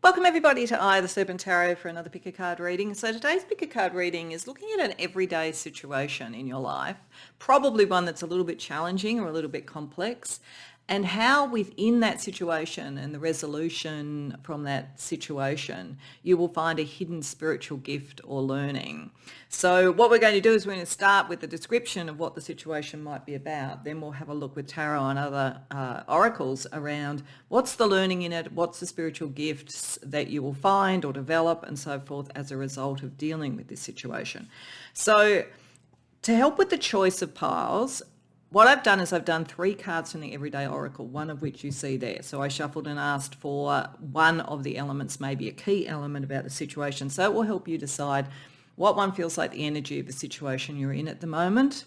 Welcome everybody to the Serpent Tarot for another pick a card reading. So today's pick a card reading is looking at an everyday situation in your life, probably one that's a little bit challenging or a little bit complex, and how within that situation and the resolution from that situation, you will find a hidden spiritual gift or learning. So what we're going to do is we're going to start with the description of what the situation might be about. Then we'll have a look with tarot and other oracles around what's the learning in it, what's the spiritual gifts that you will find or develop and so forth as a result of dealing with this situation. So to help with the choice of piles, what I've done is I've done 3 cards from the Everyday Oracle, one of which you see there. So I shuffled and asked for one of the elements, maybe a key element about the situation. So it will help you decide what one feels like the energy of the situation you're in at the moment.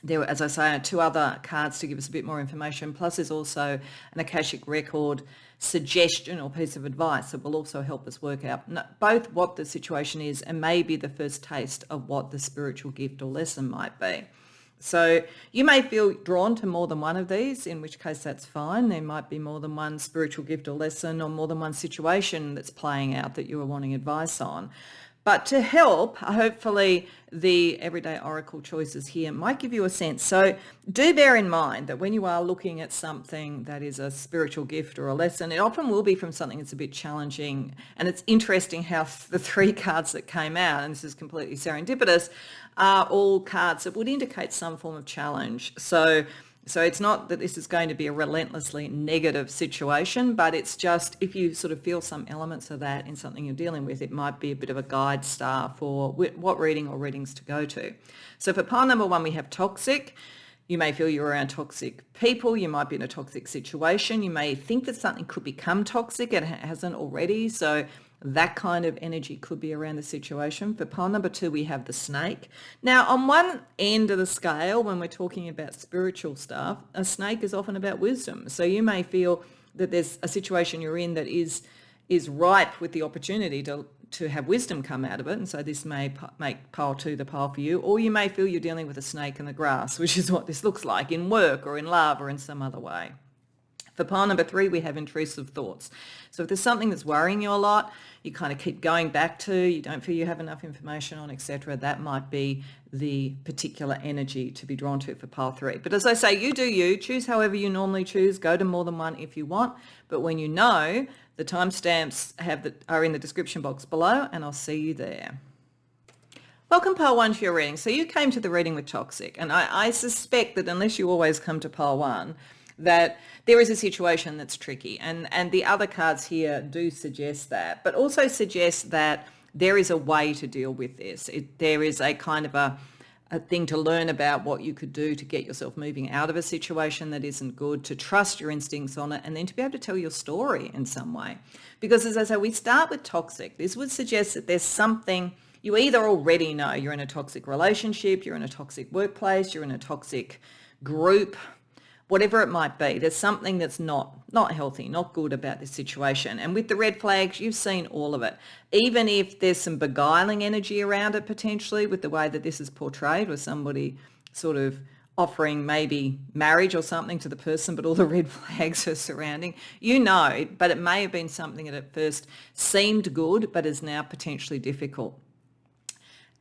There, as I say, are 2 other cards to give us a bit more information. Plus there's also an Akashic record suggestion or piece of advice that will also help us work out both what the situation is and maybe the first taste of what the spiritual gift or lesson might be. So you may feel drawn to more than one of these, in which case that's fine. There might be more than one spiritual gift or lesson or more than one situation that's playing out that you are wanting advice on. But to help, hopefully the Everyday Oracle choices here might give you a sense. So do bear in mind that when you are looking at something that is a spiritual gift or a lesson, it often will be from something that's a bit challenging. And it's interesting how the 3 cards that came out, and this is completely serendipitous, are all cards that would indicate some form of challenge. So it's not that this is going to be a relentlessly negative situation, but it's just if you sort of feel some elements of that in something you're dealing with, it might be a bit of a guide star for what reading or readings to go to. So for pile number 1, we have toxic. You may feel you're around toxic people. You might be in a toxic situation. You may think that something could become toxic. It hasn't already. So that kind of energy could be around the situation. For pile number 2, we have the snake. Now, on one end of the scale, when we're talking about spiritual stuff, a snake is often about wisdom. So you may feel that there's a situation you're in that is ripe with the opportunity to have wisdom come out of it. And so this may make pile 2 the pile for you. Or you may feel you're dealing with a snake in the grass, which is what this looks like in work or in love or in some other way. For pile number 3, we have intrusive thoughts. So if there's something that's worrying you a lot, you kind of keep going back to, you don't feel you have enough information on, etc., that might be the particular energy to be drawn to for pile 3. But as I say, you do you. Choose however you normally choose. Go to more than one if you want. But when you know, the timestamps are in the description box below, and I'll see you there. Welcome pile 1 to your reading. So you came to the reading with toxic, and I suspect that unless you always come to pile 1, that there is a situation that's tricky, and the other cards here do suggest that, but also suggest that there is a way to deal with this. There is a kind of a thing to learn about what you could do to get yourself moving out of a situation that isn't good, to trust your instincts on it, and then to be able to tell your story in some way. Because as I say, we start with toxic. This would suggest that there's something you either already know. You're in a toxic relationship, you're in a toxic workplace, you're in a toxic group, whatever it might be. There's something that's not healthy, not good about this situation. And with the red flags, you've seen all of it. Even if there's some beguiling energy around it potentially with the way that this is portrayed, with somebody sort of offering maybe marriage or something to the person, but all the red flags are surrounding, but it may have been something that at first seemed good, but is now potentially difficult.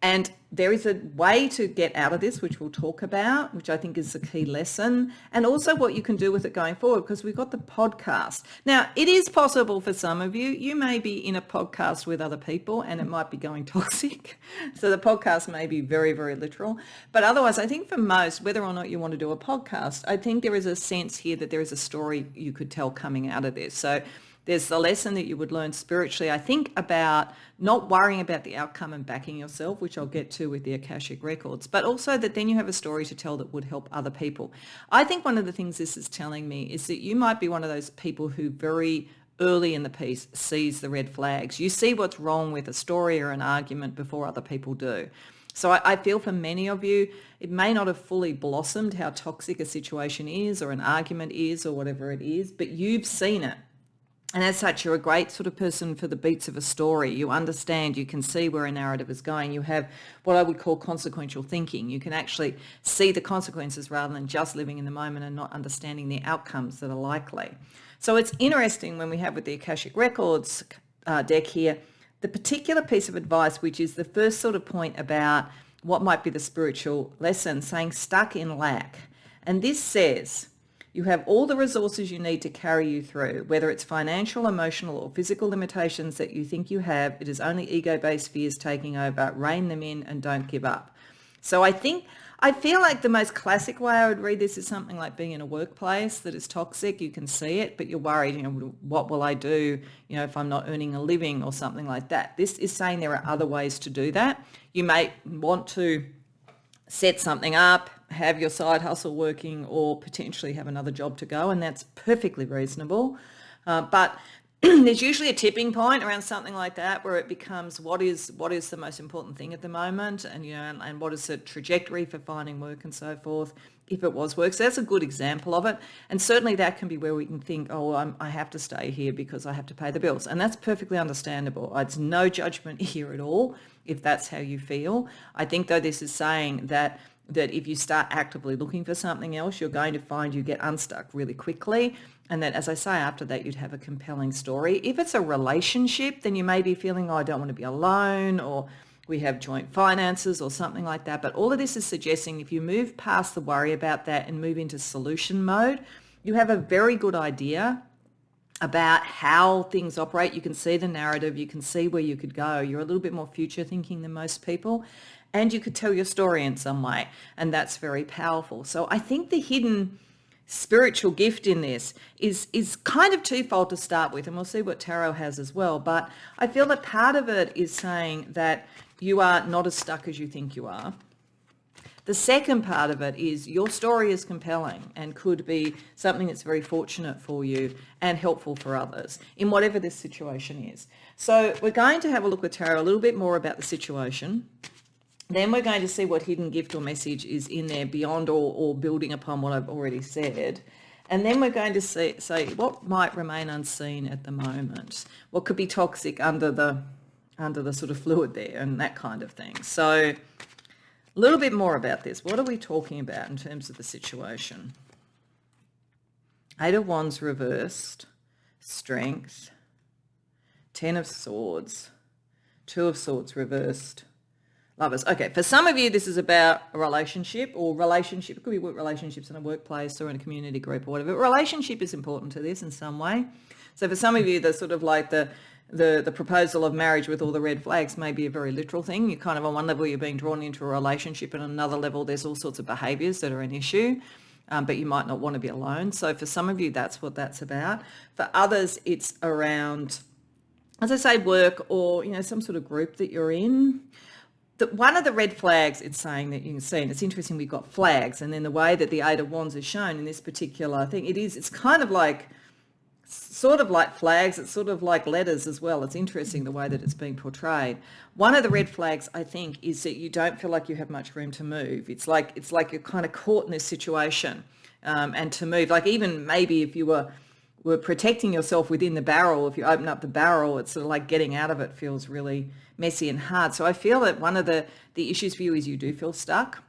And there is a way to get out of this, which we'll talk about, which I think is the key lesson, and also what you can do with it going forward, because we've got the podcast. Now, it is possible for some of you. You may be in a podcast with other people and it might be going toxic. So the podcast may be very, very literal. But otherwise, I think for most, whether or not you want to do a podcast, I think there is a sense here that there is a story you could tell coming out of this. So there's the lesson that you would learn spiritually, I think, about not worrying about the outcome and backing yourself, which I'll get to with the Akashic records, but also that then you have a story to tell that would help other people. I think one of the things this is telling me is that you might be one of those people who very early in the piece sees the red flags. You see what's wrong with a story or an argument before other people do. So I feel for many of you, it may not have fully blossomed how toxic a situation is or an argument is or whatever it is, but you've seen it. And as such, you're a great sort of person for the beats of a story. You understand, you can see where a narrative is going. You have what I would call consequential thinking. You can actually see the consequences rather than just living in the moment and not understanding the outcomes that are likely. So it's interesting when we have with the Akashic Records deck here, the particular piece of advice, which is the first sort of point about what might be the spiritual lesson, saying stuck in lack. And this says, you have all the resources you need to carry you through, whether it's financial, emotional, or physical limitations that you think you have. It is only ego-based fears taking over. Rein them in and don't give up. So I feel like the most classic way I would read this is something like being in a workplace that is toxic. You can see it, but you're worried, what will I do, if I'm not earning a living or something like that. This is saying there are other ways to do that. You may want to set something up, have your side hustle working, or potentially have another job to go, and that's perfectly reasonable. But there's usually a tipping point around something like that where it becomes what is the most important thing at the moment, and and what is the trajectory for finding work and so forth, if it was work. So that's a good example of it, and certainly that can be where we can think, I have to stay here because I have to pay the bills, and that's perfectly understandable. It's no judgment here at all if that's how you feel. I think though this is saying that if you start actively looking for something else, you're going to find you get unstuck really quickly. And that, as I say, after that, you'd have a compelling story. If it's a relationship, then you may be feeling, I don't want to be alone, or we have joint finances or something like that. But all of this is suggesting if you move past the worry about that and move into solution mode, you have a very good idea about how things operate. You can see the narrative, you can see where you could go. You're a little bit more future thinking than most people, and you could tell your story in some way, and that's very powerful. So I think the hidden spiritual gift in this is kind of twofold to start with, and we'll see what tarot has as well. But I feel that part of it is saying that you are not as stuck as you think you are. The second part of it is your story is compelling and could be something that's very fortunate for you and helpful for others in whatever this situation is. So we're going to have a look with tarot a little bit more about the situation. Then we're going to see what hidden gift or message is in there beyond or building upon what I've already said. And then we're going to say what might remain unseen at the moment. What could be toxic under the sort of fluid there and that kind of thing. So a little bit more about this. What are we talking about in terms of the situation? Eight of Wands reversed, Strength, Ten of Swords, Two of Swords reversed, Lovers. Okay, for some of you, this is about a relationship. It could be relationships in a workplace or in a community group or whatever. Relationship is important to this in some way. So for some of you, the sort of like the proposal of marriage with all the red flags may be a very literal thing. You kind of, on one level, you're being drawn into a relationship, and on another level, there's all sorts of behaviours that are an issue, but you might not want to be alone. So for some of you, that's what that's about. For others, it's around, as I say, work or, some sort of group that you're in. One of the red flags it's saying that you can see, and it's interesting, we've got flags, and then the way that the Eight of Wands is shown in this particular thing, it's kind of like, sort of like flags, it's sort of like letters as well. It's interesting the way that it's being portrayed. One of the red flags, I think, is that you don't feel like you have much room to move. It's like you're kind of caught in this situation, and to move, like even maybe if you were protecting yourself within the barrel, if you open up the barrel, it's sort of like getting out of it feels really messy and hard. So I feel that one of the issues for you is you do feel stuck,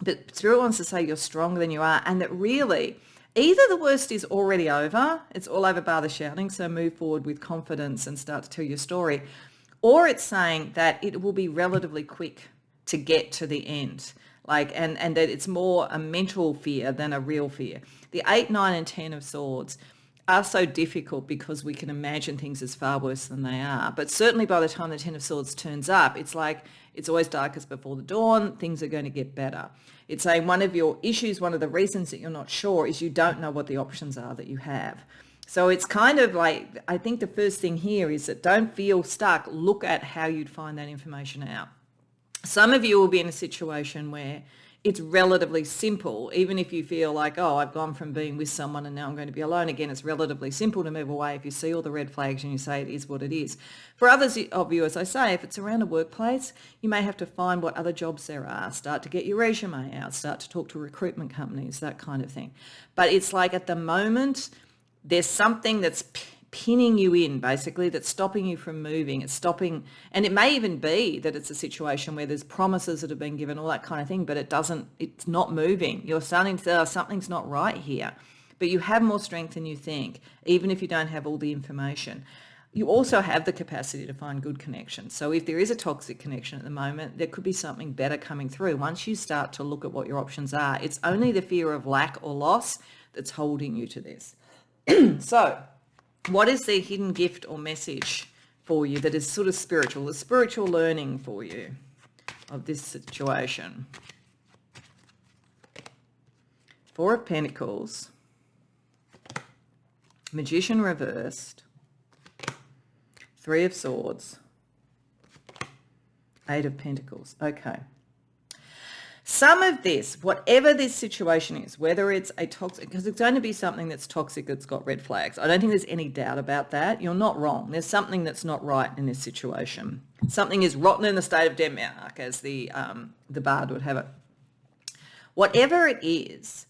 but Spirit wants to say you're stronger than you are, and that really either the worst is already over, it's all over bar the shouting, so move forward with confidence and start to tell your story, or it's saying that it will be relatively quick to get to the end, and that it's more a mental fear than a real fear. The 8, 9 and 10 of Swords are so difficult because we can imagine things as far worse than they are. But certainly by the time the Ten of Swords turns up, it's like it's always darkest before the dawn, things are going to get better. It's saying one of your issues, one of the reasons that you're not sure is you don't know what the options are that you have. So it's kind of like, I think the first thing here is that don't feel stuck, look at how you'd find that information out. Some of you will be in a situation where it's relatively simple, even if you feel like, I've gone from being with someone and now I'm going to be alone again. It's relatively simple to move away if you see all the red flags and you say it is what it is. For others of you, as I say, if it's around a workplace, you may have to find what other jobs there are, start to get your resume out, start to talk to recruitment companies, that kind of thing. But it's like at the moment, there's something that's pinning you in, basically, that's stopping you from moving. It's stopping, and it may even be that it's a situation where there's promises that have been given, all that kind of thing, but it's not moving. You're starting to say, something's not right here. but you have more strength than you think, even if you don't have all the information. You also have the capacity to find good connections. So if there is a toxic connection at the moment, there could be something better coming through. Once you start to look at what your options are, it's only the fear of lack or loss that's holding you to this. So what is the hidden gift or message for you that is sort of spiritual, the spiritual learning for you of this situation? Four of Pentacles, Magician reversed, Three of Swords, Eight of Pentacles. Okay. Some of this, whatever this situation is, whether it's a toxic, because it's going to be something that's toxic that's got red flags. I don't think there's any doubt about that. You're not wrong. There's something that's not right in this situation. Something is rotten in the state of Denmark, as the bard would have it. Whatever it is,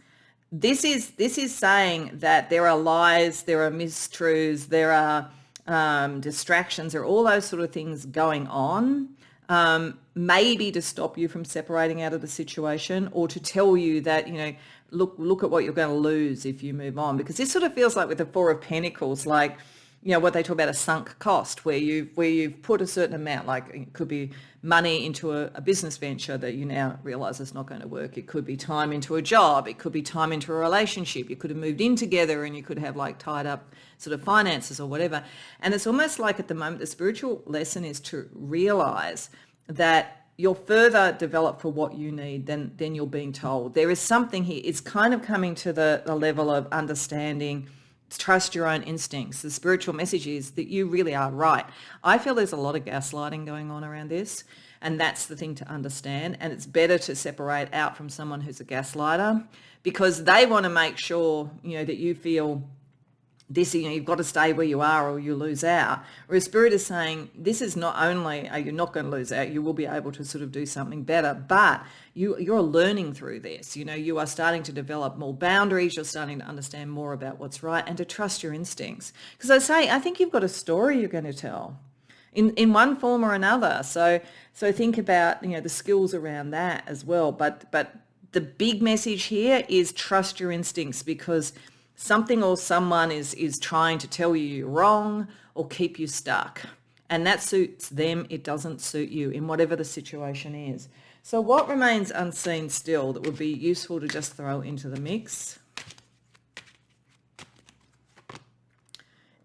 this is saying that there are lies, there are mistruths, there are distractions, there are all those sort of things going on, maybe to stop you from separating out of the situation, or to tell you that, look at what you're going to lose if you move on. Because this sort of feels like with the Four of Pentacles, like, what they talk about, a sunk cost, where you've put a certain amount, like it could be money into a business venture that you now realize it's not going to work. It could be time into a job. It could be time into a relationship. You could have moved in together and you could have like tied up sort of finances or whatever. And it's almost like at the moment, the spiritual lesson is to realize that you're further developed for what you need than you're being told. There is something here. It's kind of coming to the level of understanding. Trust your own instincts. The spiritual message is that you really are right. I feel there's a lot of gaslighting going on around this, and that's the thing to understand. And it's better to separate out from someone who's a gaslighter, because they want to make sure, that you feel this, you've got to stay where you are or you lose out. Whereas Spirit is saying, this is not only are you not going to lose out, you will be able to sort of do something better, but you're learning through this. You are starting to develop more boundaries. You're starting to understand more about what's right and to trust your instincts. Because I think you've got a story you're going to tell in one form or another. So think about, the skills around that as well. But the big message here is trust your instincts, because something or someone is trying to tell you you're wrong or keep you stuck. And that suits them. It doesn't suit you in whatever the situation is. So what remains unseen still that would be useful to just throw into the mix?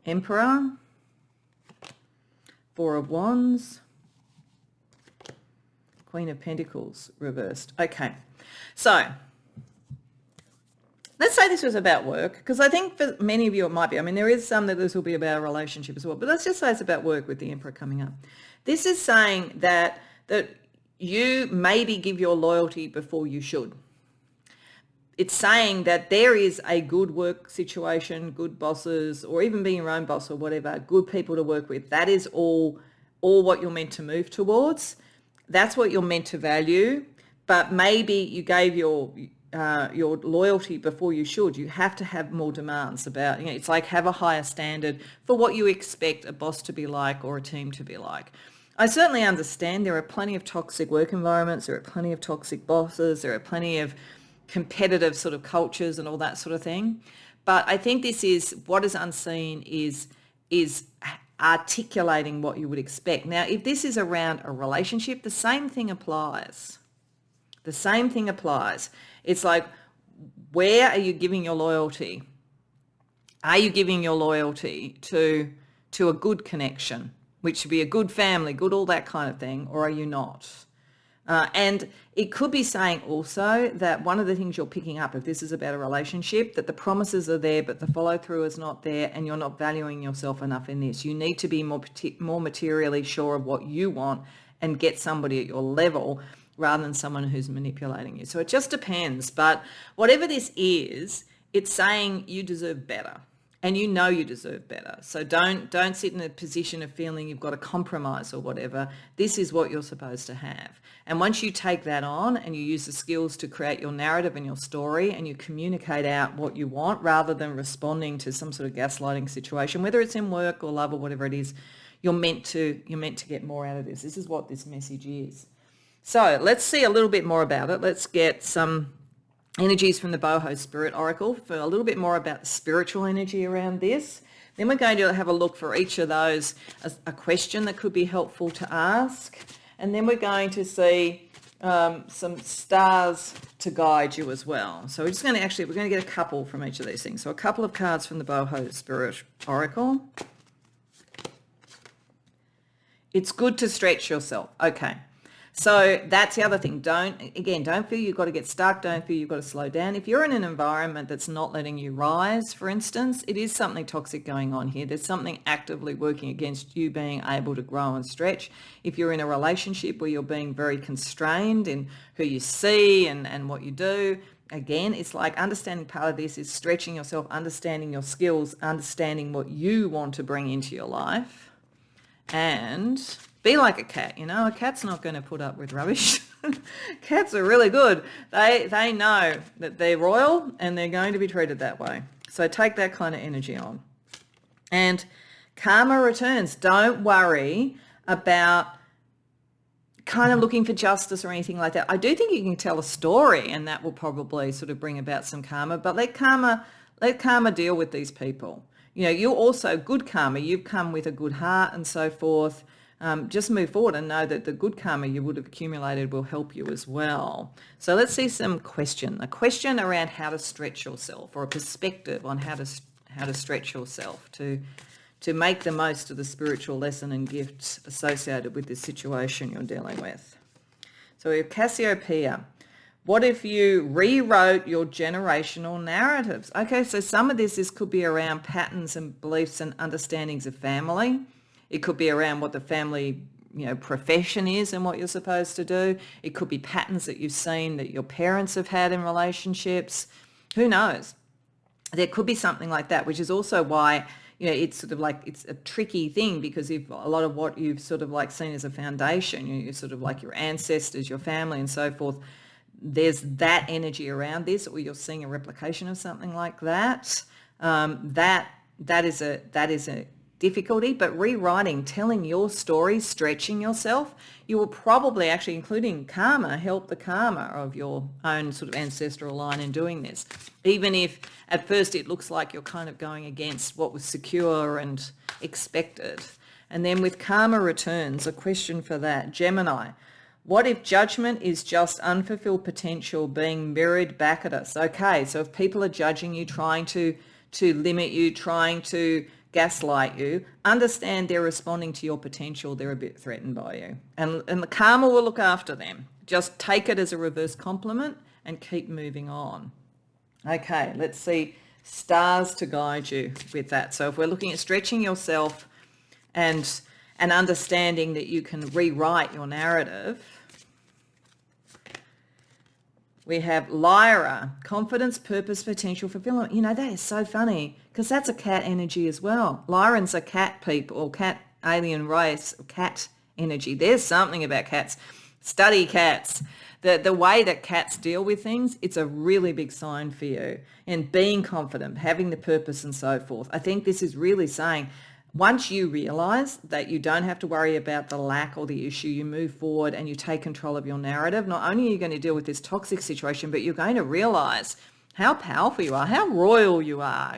Emperor, Four of Wands, Queen of Pentacles reversed. Okay, so let's say this was about work, because I think for many of you it might be. I mean, there is some that this will be about a relationship as well, but let's just say it's about work with the Emperor coming up. This is saying that you maybe give your loyalty before you should. It's saying that there is a good work situation, good bosses, or even being your own boss or whatever, good people to work with. That is all what you're meant to move towards. That's what you're meant to value. But maybe you gave your loyalty before you should. You have to have more demands about, it's like have a higher standard for what you expect a boss to be like or a team to be like. I certainly understand there are plenty of toxic work environments, there are plenty of toxic bosses, there are plenty of competitive sort of cultures and all that sort of thing. But I think this is what is unseen is articulating what you would expect. Now, if this is around a relationship, the same thing applies. The same thing applies. It's like, where are you giving your loyalty? Are you giving your loyalty to a good connection, which should be a good family, good all that kind of thing, or are you not? And it could be saying also that one of the things you're picking up, if this is about a relationship, that the promises are there, but the follow through is not there, and you're not valuing yourself enough in this. You need to be more materially sure of what you want and get somebody at your level rather than someone who's manipulating you. So it just depends. But whatever this is, it's saying you deserve better. And you know you deserve better. So don't sit in a position of feeling you've got to compromise or whatever. This is what you're supposed to have. And once you take that on and you use the skills to create your narrative and your story and you communicate out what you want rather than responding to some sort of gaslighting situation, whether it's in work or love or whatever it is, you're meant to get more out of this. This is what this message is. So let's see a little bit more about it. Let's get some energies from the Boho Spirit Oracle for a little bit more about the spiritual energy around this. Then we're going to have a look for each of those, a question that could be helpful to ask. And then we're going to see some stars to guide you as well. So we're going to get a couple from each of these things. So a couple of cards from the Boho Spirit Oracle. It's good to stretch yourself. Okay. So that's the other thing. Don't feel you've got to get stuck. Don't feel you've got to slow down. If you're in an environment that's not letting you rise, for instance, it is something toxic going on here. There's something actively working against you being able to grow and stretch. If you're in a relationship where you're being very constrained in who you see and what you do, again, it's like understanding part of this is stretching yourself, understanding your skills, understanding what you want to bring into your life, and be like a cat. A cat's not going to put up with rubbish. Cats are really good. They know that they're royal and they're going to be treated that way. So take that kind of energy on. And karma returns. Don't worry about kind of looking for justice or anything like that. I do think you can tell a story and that will probably sort of bring about some karma, but let karma deal with these people. You're also good karma. You've come with a good heart and so forth. Just move forward and know that the good karma you would have accumulated will help you as well. So let's see a question around how to stretch yourself, or a perspective on how to stretch yourself to make the most of the spiritual lesson and gifts associated with this situation you're dealing with. So we have Cassiopeia. What if you rewrote your generational narratives? Okay, so some of this could be around patterns and beliefs and understandings of family. It could be around what the family, profession is and what you're supposed to do. It could be patterns that you've seen that your parents have had in relationships. Who knows? There could be something like that, which is also why, it's sort of like it's a tricky thing, because if a lot of what you've sort of like seen as a foundation, you're sort of like your ancestors, your family and so forth, there's that energy around this, or you're seeing a replication of something like that. That is a difficulty, but rewriting, telling your story, stretching yourself, you will probably actually, including karma, help the karma of your own sort of ancestral line in doing this. Even if at first it looks like you're kind of going against what was secure and expected. And then with karma returns, a question for that. Gemini, what if judgment is just unfulfilled potential being mirrored back at us? Okay, so if people are judging you, trying to limit you, trying to gaslight you, understand they're responding to your potential. They're a bit threatened by you. And the karma will look after them. Just take it as a reverse compliment and keep moving on. Okay, let's see stars to guide you with that. So if we're looking at stretching yourself and understanding that you can rewrite your narrative, we have Lyra, confidence, purpose, potential, fulfillment. That is so funny because that's a cat energy as well. Lyrans are cat people, or cat alien race, cat energy. There's something about cats. Study cats. The way that cats deal with things, it's a really big sign for you. And being confident, having the purpose and so forth. I think this is really saying, once you realize that you don't have to worry about the lack or the issue, you move forward and you take control of your narrative. Not only are you going to deal with this toxic situation, but you're going to realize how powerful you are, how royal you are,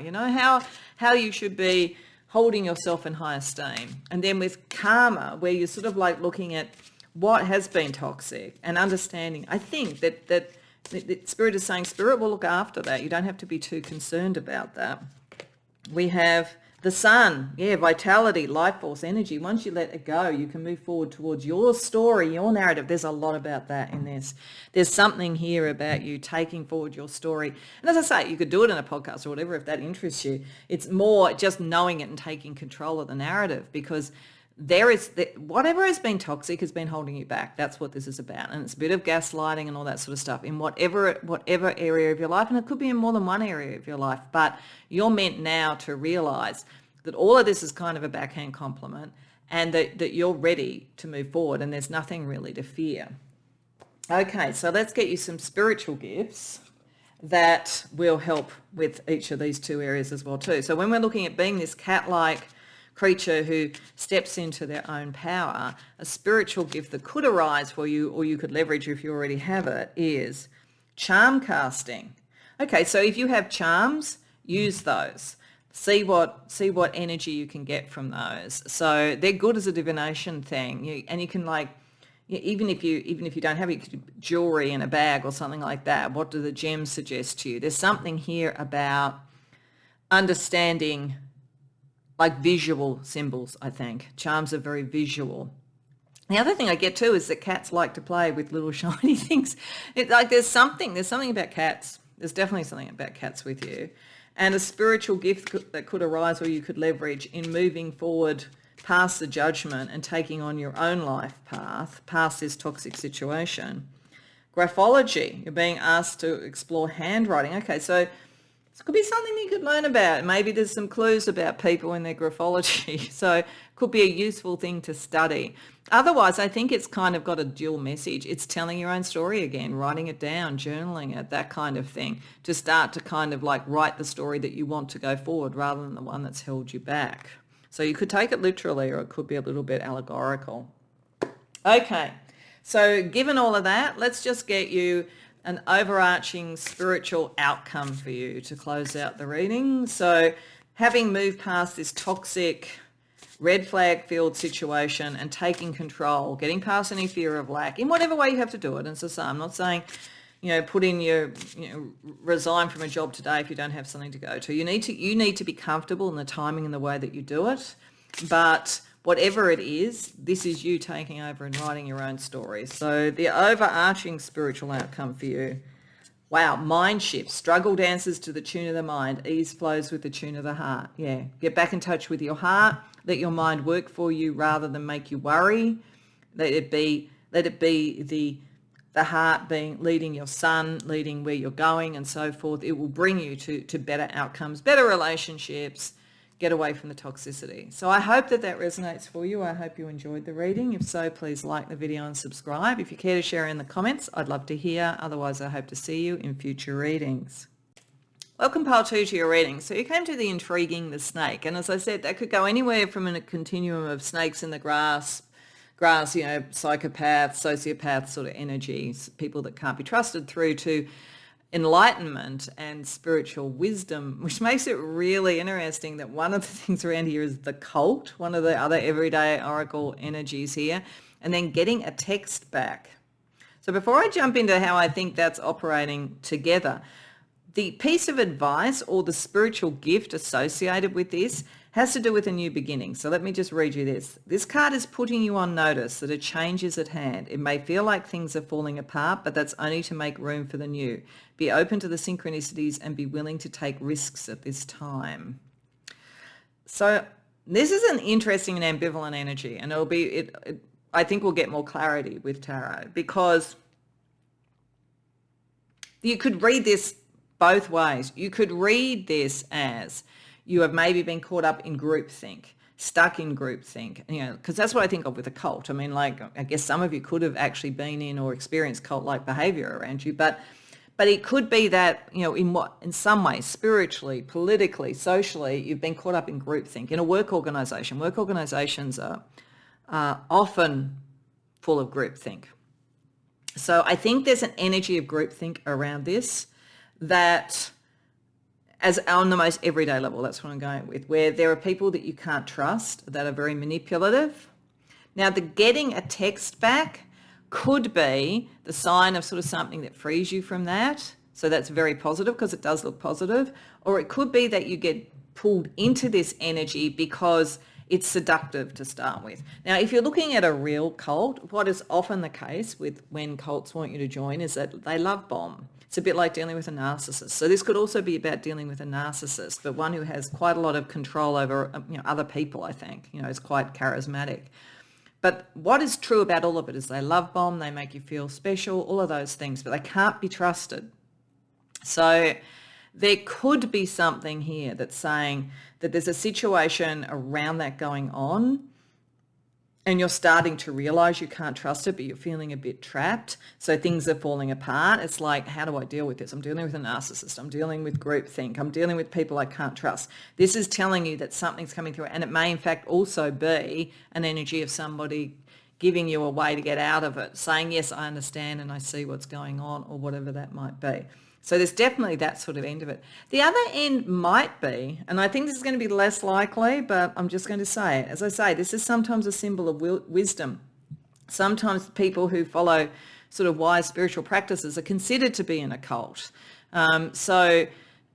how you should be holding yourself in high esteem. And then with karma, where you're sort of like looking at what has been toxic and understanding, I think that the Spirit is saying Spirit will look after that. You don't have to be too concerned about that. We have the sun, vitality, life force, energy. Once you let it go, you can move forward towards your story, your narrative. There's a lot about that in this. There's something here about you taking forward your story. And as I say, you could do it in a podcast or whatever if that interests you. It's more just knowing it and taking control of the narrative, because whatever has been toxic has been holding you back. That's what this is about. And it's a bit of gaslighting and all that sort of stuff in whatever area of your life. And it could be in more than one area of your life. But you're meant now to realize that all of this is kind of a backhand compliment, and that you're ready to move forward and there's nothing really to fear. Okay, so let's get you some spiritual gifts that will help with each of these two areas as well too. So when we're looking at being this cat-like creature who steps into their own power, a spiritual gift that could arise for you, or you could leverage if you already have it, is Charm casting. Okay, so if you have charms, use those. See what energy you can get from those. So they're good as a divination thing. And you can even if you don't have it, you could do jewelry in a bag or something like that. What do the gems suggest to you? There's something here about understanding like visual symbols, I think. Charms are very visual. The other thing I get too is that cats like to play with little shiny things. There's something about cats. There's definitely something about cats with you. And a spiritual gift that could arise where you could leverage in moving forward past the judgment and taking on your own life path, past this toxic situation. Graphology, you're being asked to explore handwriting. Okay, so this could be something you could learn about. Maybe there's some clues about people in their graphology. So it could be a useful thing to study. Otherwise, I think it's kind of got a dual message. It's telling your own story again, writing it down, journaling it, that kind of thing, to start to kind of like write the story that you want to go forward rather than the one that's held you back. So you could take it literally, or it could be a little bit allegorical. Okay, so given all of that, let's just get you an overarching spiritual outcome for you to close out the reading. So having moved past this toxic red flag filled situation and taking control, getting past any fear of lack in whatever way you have to do it. And so I'm not saying, put in your, resign from a job today if you don't have something to go to. You need to be comfortable in the timing and the way that you do it. But whatever it is, this is you taking over and writing your own story. So the overarching spiritual outcome for you, wow, mind shift, struggle dances to the tune of the mind, ease flows with the tune of the heart. Yeah, get back in touch with your heart, let your mind work for you rather than make you worry. Let it be the heart leading your sun, leading where you're going and so forth. It will bring you to better outcomes, better relationships, get away from the toxicity. So I hope that resonates for you. I hope you enjoyed the reading. If so, please like the video and subscribe. If you care to share in the comments, I'd love to hear. Otherwise, I hope to see you in future readings. Welcome pile 2 to your reading. So you came to the intriguing, the snake. And as I said, that could go anywhere from a continuum of snakes in the grass, psychopaths, sociopaths sort of energies, people that can't be trusted, through to enlightenment and spiritual wisdom, which makes it really interesting that one of the things around here is the cult, one of the other everyday oracle energies here, and then getting a text back. So before I jump into how I think that's operating together, the piece of advice or the spiritual gift associated with this has to do with a new beginning. So let me just read you this. This card is putting you on notice that a change is at hand. It may feel like things are falling apart, but that's only to make room for the new. Be open to the synchronicities and be willing to take risks at this time. So this is an interesting and ambivalent energy, and I think we'll get more clarity with tarot, because you could read this both ways. You could read this as you have maybe been caught up in groupthink, stuck in groupthink, because that's what I think of with a cult. I mean, I guess some of you could have actually been in or experienced cult-like behavior around you, but it could be that, in some way, spiritually, politically, socially, you've been caught up in groupthink. In a work organisation, work organisations are often full of groupthink. So I think there's an energy of groupthink around this that, as on the most everyday level, that's what I'm going with, where there are people that you can't trust, that are very manipulative. Now, the getting a text back could be the sign of sort of something that frees you from that. So that's very positive, because it does look positive. Or it could be that you get pulled into this energy because it's seductive to start with. Now, if you're looking at a real cult, what is often the case with when cults want you to join is that they love bomb. It's a bit like dealing with a narcissist. So this could also be about dealing with a narcissist, but one who has quite a lot of control over other people, I think. Is quite charismatic. But what is true about all of it is they love bomb, they make you feel special, all of those things, but they can't be trusted. So there could be something here that's saying that there's a situation around that going on, and you're starting to realize you can't trust it, but you're feeling a bit trapped. So things are falling apart. It's like, how do I deal with this? I'm dealing with a narcissist. I'm dealing with groupthink. I'm dealing with people I can't trust. This is telling you that something's coming through, and it may in fact also be an energy of somebody giving you a way to get out of it, saying, yes, I understand and I see what's going on, or whatever that might be. So there's definitely that sort of end of it. The other end might be, and I think this is going to be less likely, but I'm just going to say it. As I say, this is sometimes a symbol of wisdom. Sometimes people who follow sort of wise spiritual practices are considered to be in a cult. So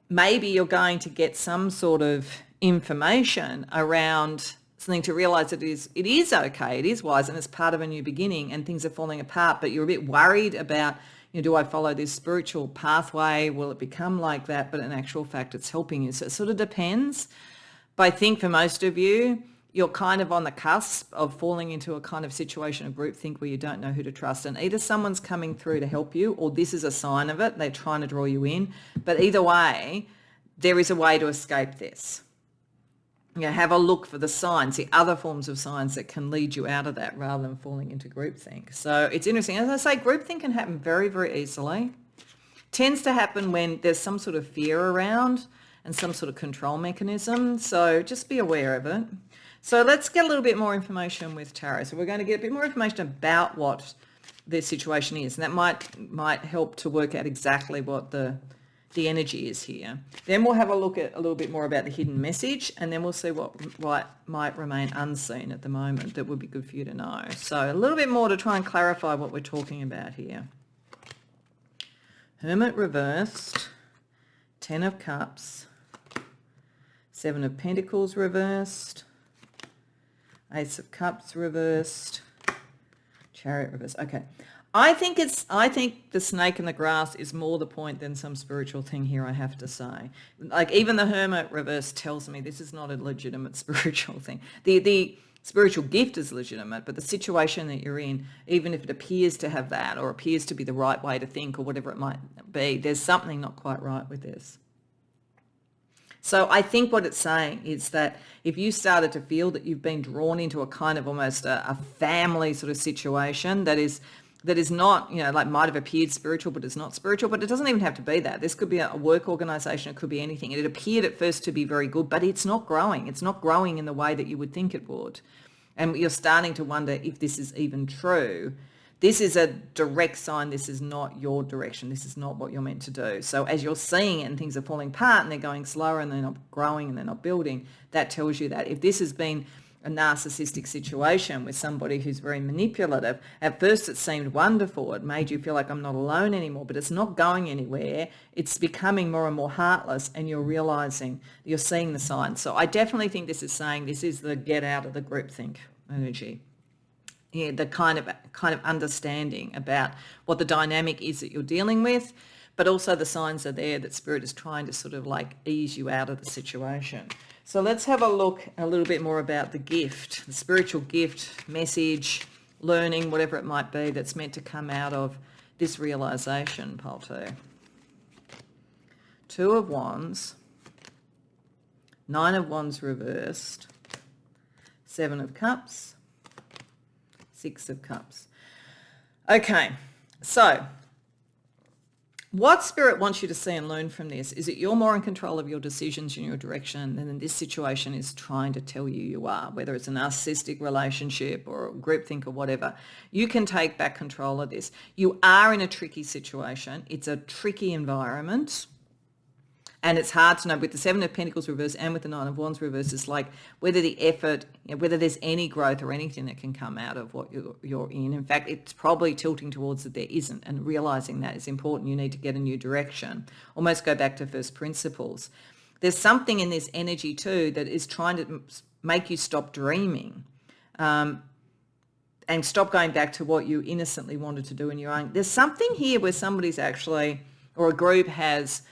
maybe you're going to get some sort of information around something to realize that it is okay, it is wise, and it's part of a new beginning, and things are falling apart, but you're a bit worried about, do I follow this spiritual pathway? Will it become like that? But in actual fact, it's helping you. So it sort of depends. But I think for most of you, you're kind of on the cusp of falling into a kind of situation of groupthink where you don't know who to trust. And either someone's coming through to help you, or this is a sign of it. They're trying to draw you in. But either way, there is a way to escape this. Have a look for the signs, the other forms of signs that can lead you out of that rather than falling into groupthink. So it's interesting. As I say, groupthink can happen very, very easily. Tends to happen when there's some sort of fear around and some sort of control mechanism. So just be aware of it. So let's get a little bit more information with tarot. So we're going to get a bit more information about what the situation is, and that might help to work out exactly what the energy is here. Then we'll have a look at a little bit more about the hidden message, and then we'll see what might remain unseen at the moment that would be good for you to know. So a little bit more to try and clarify what we're talking about here. Hermit reversed, 10 of Cups, 7 of Pentacles reversed, Ace of Cups reversed, Chariot reversed. Okay. I think the snake in the grass is more the point than some spiritual thing here, I have to say. Like even the Hermit reverse tells me this is not a legitimate spiritual thing. The spiritual gift is legitimate, but the situation that you're in, even if it appears to have that or appears to be the right way to think or whatever it might be, there's something not quite right with this. So I think what it's saying is that if you started to feel that you've been drawn into a kind of almost a family sort of situation that is not, like might have appeared spiritual, but it's not spiritual, but it doesn't even have to be that. This could be a work organization. It could be anything. It appeared at first to be very good, but it's not growing. It's not growing in the way that you would think it would. And you're starting to wonder if this is even true. This is a direct sign. This is not your direction. This is not what you're meant to do. So as you're seeing it and things are falling apart and they're going slower and they're not growing and they're not building, that tells you that if this has been a narcissistic situation with somebody who's very manipulative, at first it seemed wonderful. It made you feel like I'm not alone anymore, but it's not going anywhere. It's becoming more and more heartless, and you're realizing, you're seeing the signs. So I definitely think this is saying this is the get out of the groupthink energy. Yeah, the kind of understanding about what the dynamic is that you're dealing with, but also the signs are there that Spirit is trying to sort of like ease you out of the situation. So let's have a look a little bit more about the gift, the spiritual gift, message, learning, whatever it might be that's meant to come out of this realization, pile 2. 2 of Wands, 9 of Wands reversed, 7 of Cups, 6 of Cups. Okay, so what Spirit wants you to see and learn from this is that you're more in control of your decisions and your direction than this situation is trying to tell you you are, whether it's a narcissistic relationship or a groupthink or whatever. You can take back control of this. You are in a tricky situation. It's a tricky environment. And it's hard to know with the 7 of Pentacles reverse and with the 9 of Wands reverse, it's like whether the effort, whether there's any growth or anything that can come out of what you're in. In fact, it's probably tilting towards that there isn't, and realizing that is important. You need to get a new direction, almost go back to first principles. There's something in this energy too that is trying to make you stop dreaming and stop going back to what you innocently wanted to do in your own. There's something here where somebody's actually, or a group has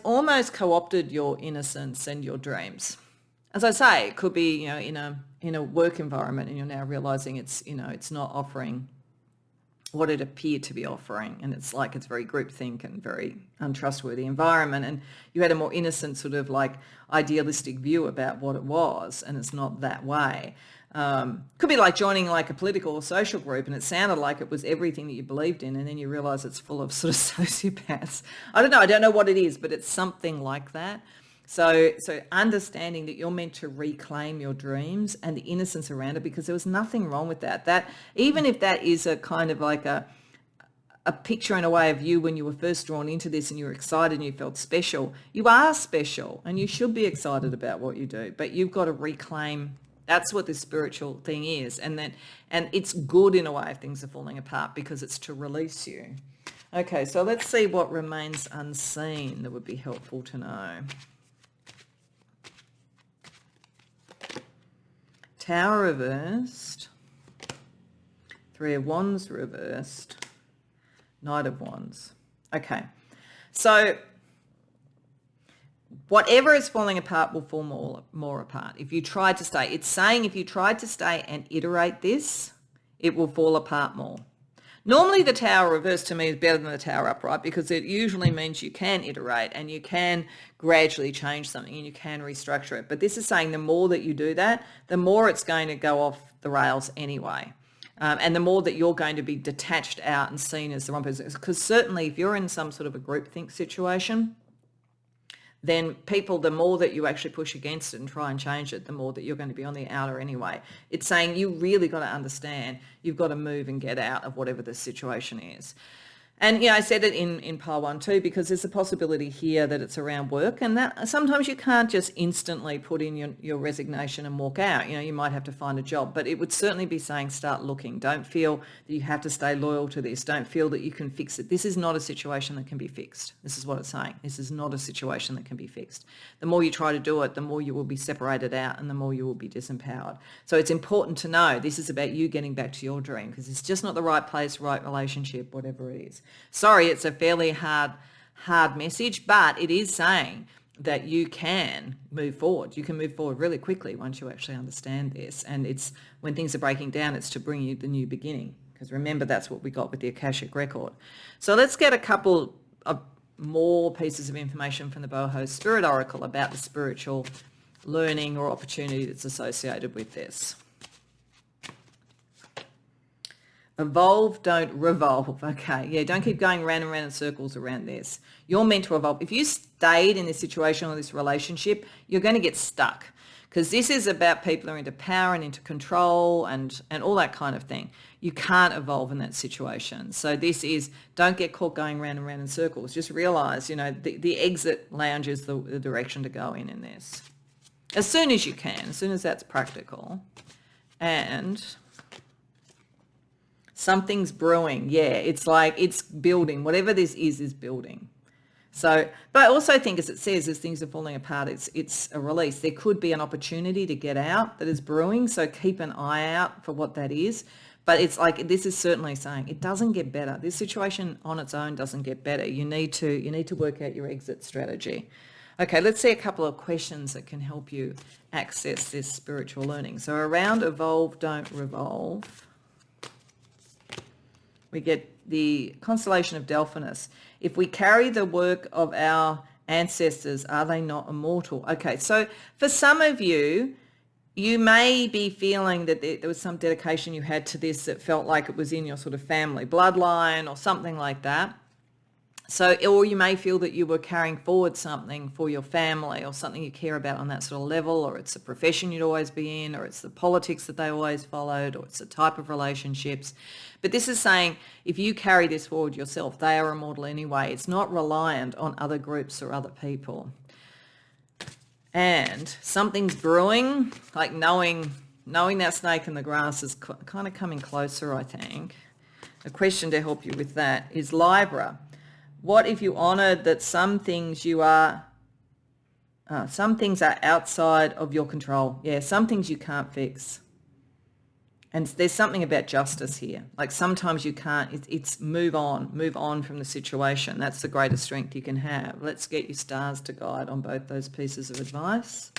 almost co-opted your innocence and your dreams. As I say, it could be, in a work environment, and you're now realizing it's not offering what it appeared to be offering, and it's like it's very groupthink and very untrustworthy environment, and you had a more innocent sort of like idealistic view about what it was, and it's not that way. Could be like joining like a political or social group, and it sounded like it was everything that you believed in, and then you realize it's full of sort of sociopaths. I don't know what it is, but it's something like that. So understanding that you're meant to reclaim your dreams and the innocence around it, because there was nothing wrong with that. That even if that is a kind of like a picture in a way of you when you were first drawn into this and you were excited and you felt special, you are special and you should be excited about what you do, but you've got to reclaim. That's what this spiritual thing is. And it's good in a way if things are falling apart, because it's to release you. Okay, so let's see what remains unseen that would be helpful to know. Tower reversed, Three of Wands reversed, Knight of Wands. Okay, so whatever is falling apart will fall more apart. If you tried to stay, it's saying if you tried to stay and iterate this, it will fall apart more. Normally the Tower reversed to me is better than the Tower upright, because it usually means you can iterate and you can gradually change something and you can restructure it. But this is saying the more that you do that, the more it's going to go off the rails anyway. And the more that you're going to be detached out and seen as the wrong person. Because certainly if you're in some sort of a groupthink situation, then people, the more that you actually push against it and try and change it, the more that you're going to be on the outer anyway. It's saying you really got to understand you've got to move and get out of whatever the situation is. And I said it in pile 1 too, because there's a possibility here that it's around work, and that sometimes you can't just instantly put in your resignation and walk out. You might have to find a job, but it would certainly be saying start looking. Don't feel that you have to stay loyal to this. Don't feel that you can fix it. This is not a situation that can be fixed. This is what it's saying. This is not a situation that can be fixed. The more you try to do it, the more you will be separated out and the more you will be disempowered. So it's important to know this is about you getting back to your dream, because it's just not the right place, right relationship, whatever it is. Sorry, it's a fairly hard message, but it is saying that you can move forward. You can move forward really quickly once you actually understand this. And it's when things are breaking down, it's to bring you the new beginning. Because remember, that's what we got with the Akashic record. So let's get a couple of more pieces of information from the Boho Spirit Oracle about the spiritual learning or opportunity that's associated with this. Evolve, don't revolve. Okay, yeah, don't keep going round and round in circles around this. You're meant to evolve. If you stayed in this situation or this relationship, you're going to get stuck, because this is about people who are into power and into control and all that kind of thing. You can't evolve in that situation. So this is, don't get caught going round and round in circles. Just realise, the exit lounge is the direction to go in this. As soon as you can, as soon as that's practical. And something's brewing. Yeah, it's like it's building. Whatever this is building. So, but I also think, as it says, as things are falling apart, it's a release. There could be an opportunity to get out that is brewing. So keep an eye out for what that is. But it's like, this is certainly saying it doesn't get better. This situation on its own doesn't get better. You need to work out your exit strategy. Okay, let's see a couple of questions that can help you access this spiritual learning. So around evolve, don't revolve. We get the constellation of Delphinus. If we carry the work of our ancestors, are they not immortal? Okay, so for some of you, you may be feeling that there was some dedication you had to this that felt like it was in your sort of family bloodline or something like that. So, or you may feel that you were carrying forward something for your family or something you care about on that sort of level, or it's a profession you'd always be in, or it's the politics that they always followed, or it's the type of relationships. But this is saying if you carry this forward yourself, they are immortal anyway. It's not reliant on other groups or other people. And something's brewing, like knowing that snake in the grass is kind of coming closer, I think. A question to help you with that is Libra. What if you honoured that some things are outside of your control? Yeah, some things you can't fix. And there's something about justice here. Like sometimes you can't, it's move on from the situation. That's the greatest strength you can have. Let's get your stars to guide on both those pieces of advice.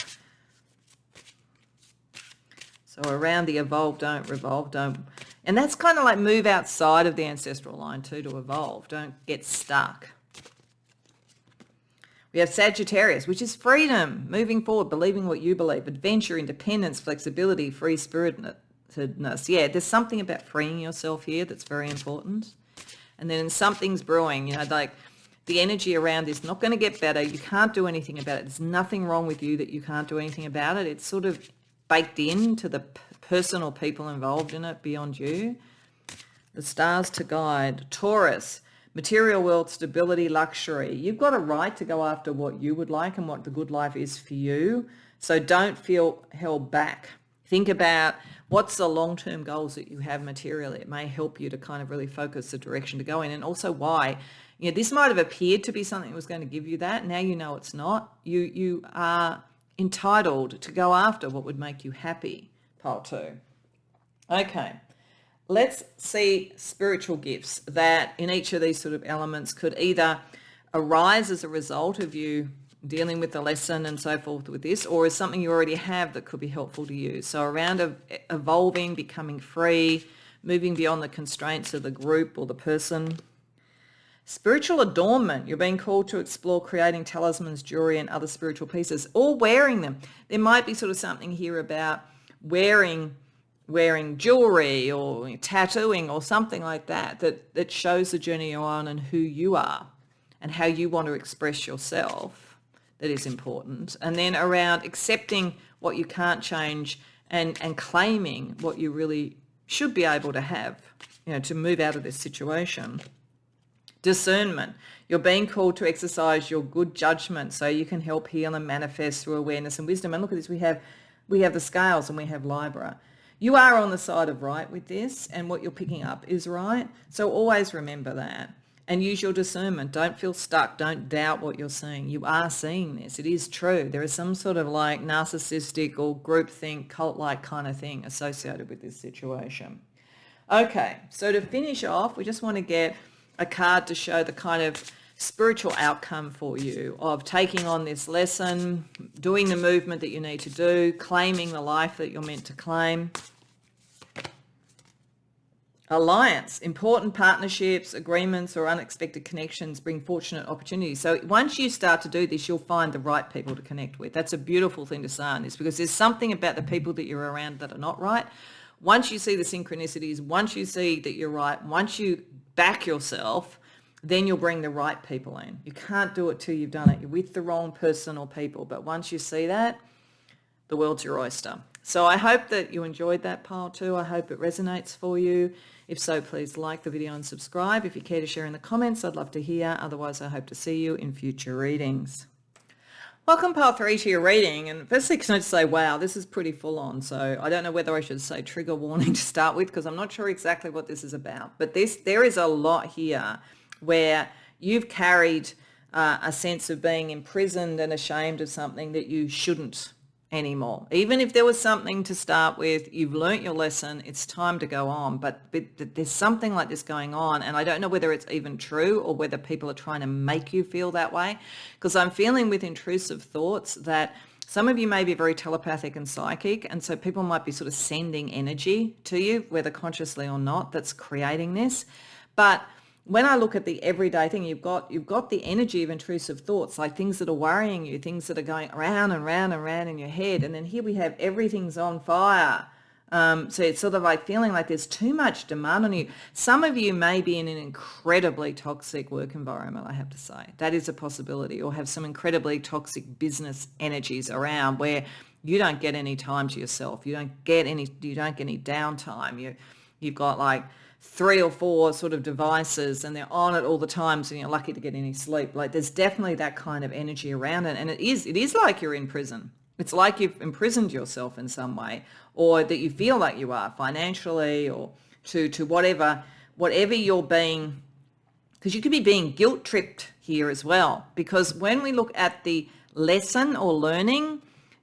So around the evolve, don't revolve, don't. And that's kind of like move outside of the ancestral line too to evolve. Don't get stuck. We have Sagittarius, which is freedom, moving forward, believing what you believe, adventure, independence, flexibility, free-spiritedness. Yeah, there's something about freeing yourself here that's very important. And then something's brewing, like the energy around this not going to get better. You can't do anything about it. There's nothing wrong with you that you can't do anything about it. It's sort of baked into the person or people involved in it beyond you. The stars to guide. Taurus, material world, stability, luxury. You've got a right to go after what you would like and what the good life is for you. So don't feel held back. Think about what's the long-term goals that you have materially. It may help you to kind of really focus the direction to go in, and also why. This might have appeared to be something that was going to give you that. Now you know it's not. You are entitled to go after what would make you happy, pile 2. Okay, let's see spiritual gifts that in each of these sort of elements could either arise as a result of you dealing with the lesson and so forth with this, or is something you already have that could be helpful to you. So around evolving, becoming free, moving beyond the constraints of the group or the person. Spiritual adornment. You're being called to explore creating talismans, jewelry, and other spiritual pieces, or wearing them. There might be sort of something here about wearing jewelry or tattooing or something like that shows the journey you're on and who you are and how you want to express yourself. That is important. And then around accepting what you can't change and claiming what you really should be able to have, to move out of this situation. Discernment. You're being called to exercise your good judgment so you can help heal and manifest through awareness and wisdom. And look at this, we have the scales and we have Libra. You are on the side of right with this, and what you're picking up is right. So always remember that. And use your discernment. Don't feel stuck. Don't doubt what you're seeing. You are seeing this. It is true. There is some sort of like narcissistic or groupthink, cult-like kind of thing associated with this situation. Okay, so to finish off, we just want to get a card to show the kind of spiritual outcome for you of taking on this lesson, doing the movement that you need to do, claiming the life that you're meant to claim. Alliance, important partnerships, agreements, or unexpected connections bring fortunate opportunities. So once you start to do this, you'll find the right people to connect with. That's a beautiful thing to say on this, because there's something about the people that you're around that are not right. Once you see the synchronicities, once you see that you're right, once you back yourself, then you'll bring the right people in. You can't do it till you've done it. You're with the wrong person or people. But once you see that, the world's your oyster. So I hope that you enjoyed that pile 2. I hope it resonates for you. If so, please like the video and subscribe. If you care to share in the comments, I'd love to hear. Otherwise, I hope to see you in future readings. Welcome, pile 3, to your reading. And firstly, can I just say, wow, this is pretty full on. So I don't know whether I should say trigger warning to start with, because I'm not sure exactly what this is about. But there is a lot here where you've carried a sense of being imprisoned and ashamed of something that you shouldn't anymore. Even if there was something to start with, you've learnt your lesson, it's time to go on. But there's something like this going on, and I don't know whether it's even true or whether people are trying to make you feel that way, because I'm feeling with intrusive thoughts that some of you may be very telepathic and psychic, and so people might be sort of sending energy to you, whether consciously or not, that's creating this. But when I look at the everyday thing, you've got the energy of intrusive thoughts, like things that are worrying you, things that are going around and round and round in your head. And then here we have everything's on fire. So it's sort of like feeling like there's too much demand on you. Some of you may be in an incredibly toxic work environment, I have to say. That is a possibility. Or have some incredibly toxic business energies around where you don't get any time to yourself. You don't get any downtime. You've got like 3 or 4 sort of devices and they're on it all the time, so you're lucky to get any sleep. Like there's definitely that kind of energy around it, and it is like you're in prison. It's like you've imprisoned yourself in some way, or that you feel like you are financially, or to whatever you're being, because you could be being guilt tripped here as well. Because when we look at the lesson or learning,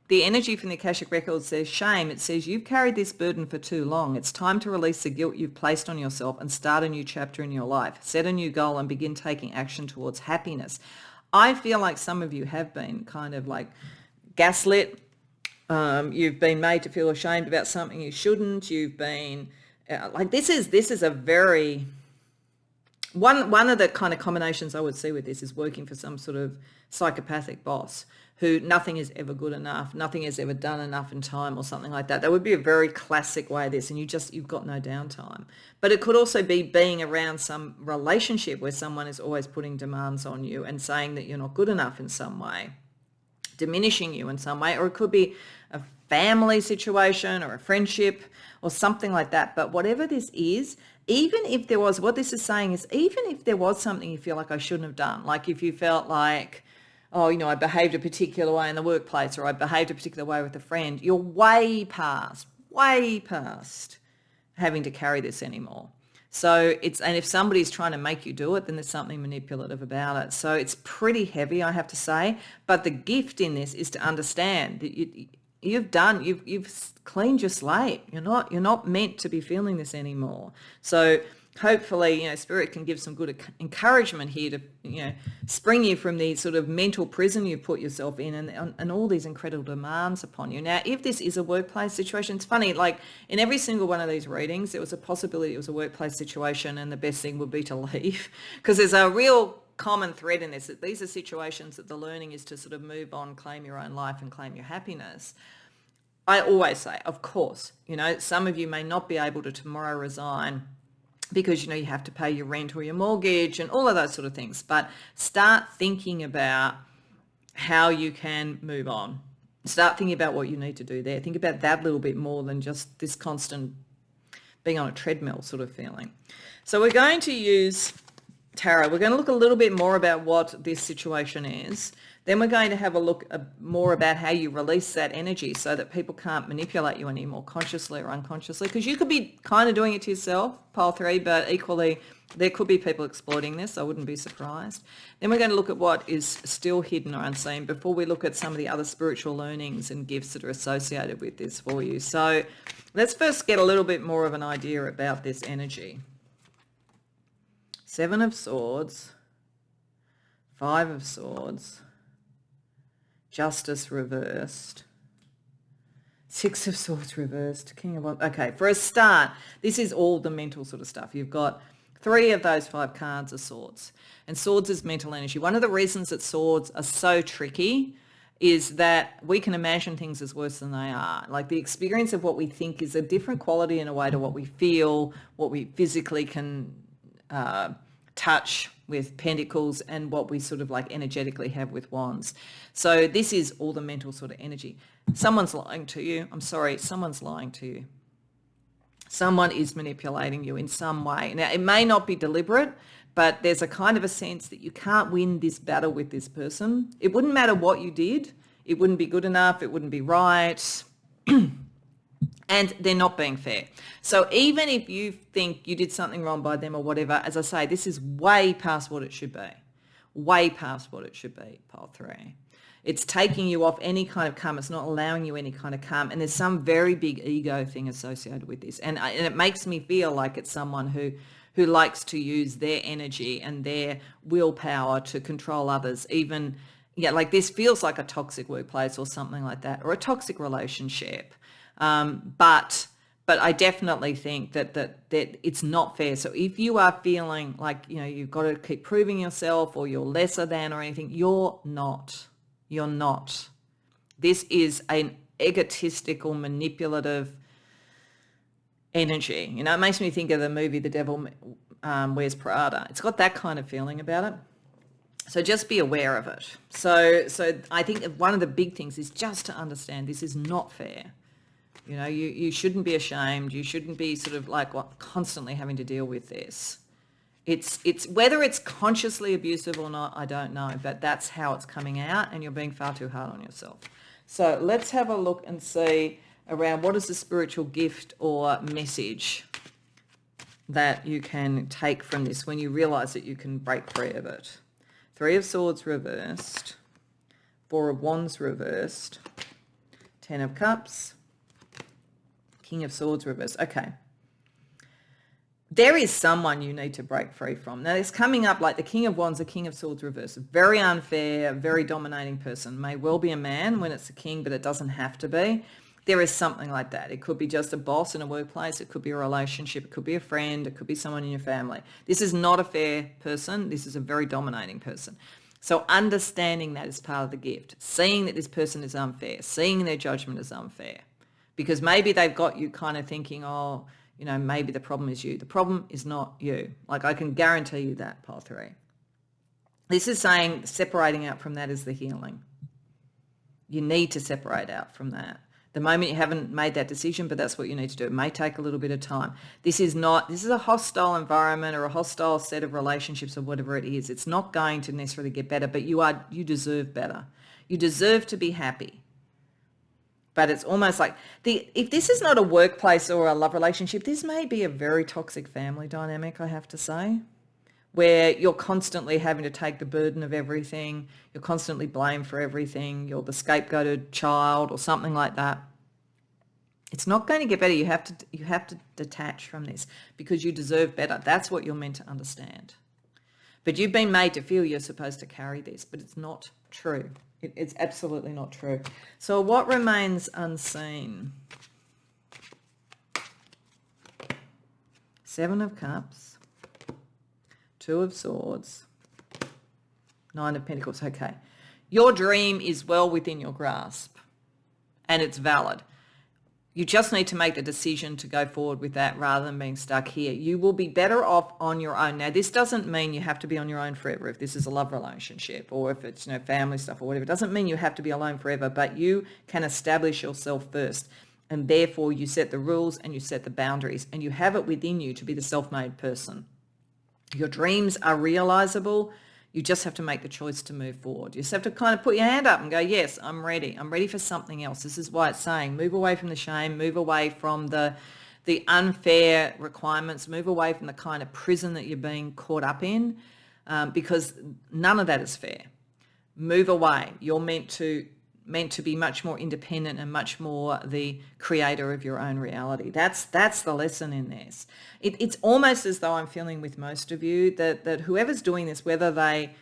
the energy from the Akashic Records says shame. It says you've carried this burden for too long. It's time to release the guilt you've placed on yourself and start a new chapter in your life. Set a new goal and begin taking action towards happiness. I feel like some of you have been kind of like gaslit. You've been made to feel ashamed about something you shouldn't. You've been like this is a very one of the kind of combinations I would see with this is working for some sort of psychopathic boss who nothing is ever good enough, nothing is ever done enough in time or something like that. That would be a very classic way of this, and you've got no downtime. But it could also be being around some relationship where someone is always putting demands on you and saying that you're not good enough in some way, diminishing you in some way, or it could be a family situation or a friendship or something like that. But whatever this is, even if there was, what this is saying is, even if there was something you feel like I shouldn't have done, like if you felt like, oh, I behaved a particular way in the workplace, or I behaved a particular way with a friend, you're way past having to carry this anymore. So and if somebody's trying to make you do it, then there's something manipulative about it. So it's pretty heavy, I have to say. But the gift in this is to understand that you've cleaned your slate. You're not meant to be feeling this anymore. So hopefully, Spirit can give some good encouragement here to, spring you from the sort of mental prison you put yourself in and all these incredible demands upon you. Now, if this is a workplace situation, it's funny, like in every single one of these readings, there was a possibility it was a workplace situation and the best thing would be to leave, because there's a real common thread in this, that these are situations that the learning is to sort of move on, claim your own life and claim your happiness. I always say, of course, some of you may not be able to tomorrow resign because, you have to pay your rent or your mortgage and all of those sort of things. But start thinking about how you can move on. Start thinking about what you need to do there. Think about that a little bit more than just this constant being on a treadmill sort of feeling. So we're going to use tarot. We're going to look a little bit more about what this situation is. Then we're going to have a look more about how you release that energy so that people can't manipulate you anymore, consciously or unconsciously, because you could be kind of doing it to yourself, pile 3, but equally there could be people exploiting this. I wouldn't be surprised. Then we're going to look at what is still hidden or unseen before we look at some of the other spiritual learnings and gifts that are associated with this for you. So let's first get a little bit more of an idea about this energy. 7 of Swords, 5 of Swords, Justice reversed, 6 of Swords reversed, King of Wands. Okay, for a start, this is all the mental sort of stuff. You've got 3 of those 5 cards are swords, and swords is mental energy. One of the reasons that swords are so tricky is that we can imagine things as worse than they are. Like the experience of what we think is a different quality in a way to what we feel, what we physically can touch with pentacles, and what we sort of like energetically have with wands. So this is all the mental sort of energy. Someone's lying to you. I'm sorry, someone's lying to you. Someone is manipulating you in some way. Now, it may not be deliberate, but there's a kind of a sense that you can't win this battle with this person. It wouldn't matter what you did. It wouldn't be good enough. It wouldn't be right. And they're not being fair. So even if you think you did something wrong by them or whatever, as I say, this is way past what it should be. Way past what it should be, pile 3. It's taking you off any kind of calm. It's not allowing you any kind of calm. And there's some very big ego thing associated with this. And it makes me feel like it's someone who likes to use their energy and their willpower to control others. Even, like this feels like a toxic workplace or something like that, or a toxic relationship. But I definitely think that it's not fair. So if you are feeling like, you've got to keep proving yourself or you're lesser than or anything, you're not. You're not. This is an egotistical, manipulative energy. It makes me think of the movie The Devil Wears Prada. It's got that kind of feeling about it. So just be aware of it. So I think one of the big things is just to understand this is not fair. You shouldn't be ashamed. You shouldn't be sort of like constantly having to deal with this. It's whether it's consciously abusive or not, I don't know, but that's how it's coming out, and you're being far too hard on yourself. So let's have a look and see around what is the spiritual gift or message that you can take from this when you realize that you can break free of it. 3 of Swords reversed, 4 of Wands reversed, 10 of Cups, King of Swords reversed. Okay. There is someone you need to break free from. Now, it's coming up like the King of Wands, the King of Swords reversed. Very unfair, very dominating person. May well be a man when it's a king, but it doesn't have to be. There is something like that. It could be just a boss in a workplace. It could be a relationship. It could be a friend. It could be someone in your family. This is not a fair person. This is a very dominating person. So understanding that is part of the gift. Seeing that this person is unfair, seeing their judgment is unfair. Because maybe they've got you kind of thinking, oh, maybe the problem is you. The problem is not you. Like, I can guarantee you that, pile 3. This is saying separating out from that is the healing. You need to separate out from that. The moment you haven't made that decision, but that's what you need to do. It may take a little bit of time. This is a hostile environment or a hostile set of relationships or whatever it is. It's not going to necessarily get better, but you deserve better. You deserve to be happy. But it's almost like, if this is not a workplace or a love relationship, this may be a very toxic family dynamic, I have to say, where you're constantly having to take the burden of everything. You're constantly blamed for everything. You're the scapegoated child or something like that. It's not going to get better. You have to detach from this because you deserve better. That's what you're meant to understand. But you've been made to feel you're supposed to carry this, but it's not true. It's absolutely not true. So what remains unseen? 7 of Cups, 2 of Swords, 9 of Pentacles. Okay. Your dream is well within your grasp and it's valid. You just need to make the decision to go forward with that rather than being stuck here. You will be better off on your own. Now, this doesn't mean you have to be on your own forever if this is a love relationship or if it's family stuff or whatever. It doesn't mean you have to be alone forever, but you can establish yourself first. And therefore, you set the rules and you set the boundaries and you have it within you to be the self-made person. Your dreams are realizable. You just have to make the choice to move forward. You just have to kind of put your hand up and go, yes, I'm ready. I'm ready for something else. This is why it's saying move away from the shame, move away from the unfair requirements, move away from the kind of prison that you're being caught up in because none of that is fair. Move away. You're meant to be much more independent and much more the creator of your own reality. That's the lesson in this. It's almost as though I'm feeling with most of you that whoever's doing this, whether they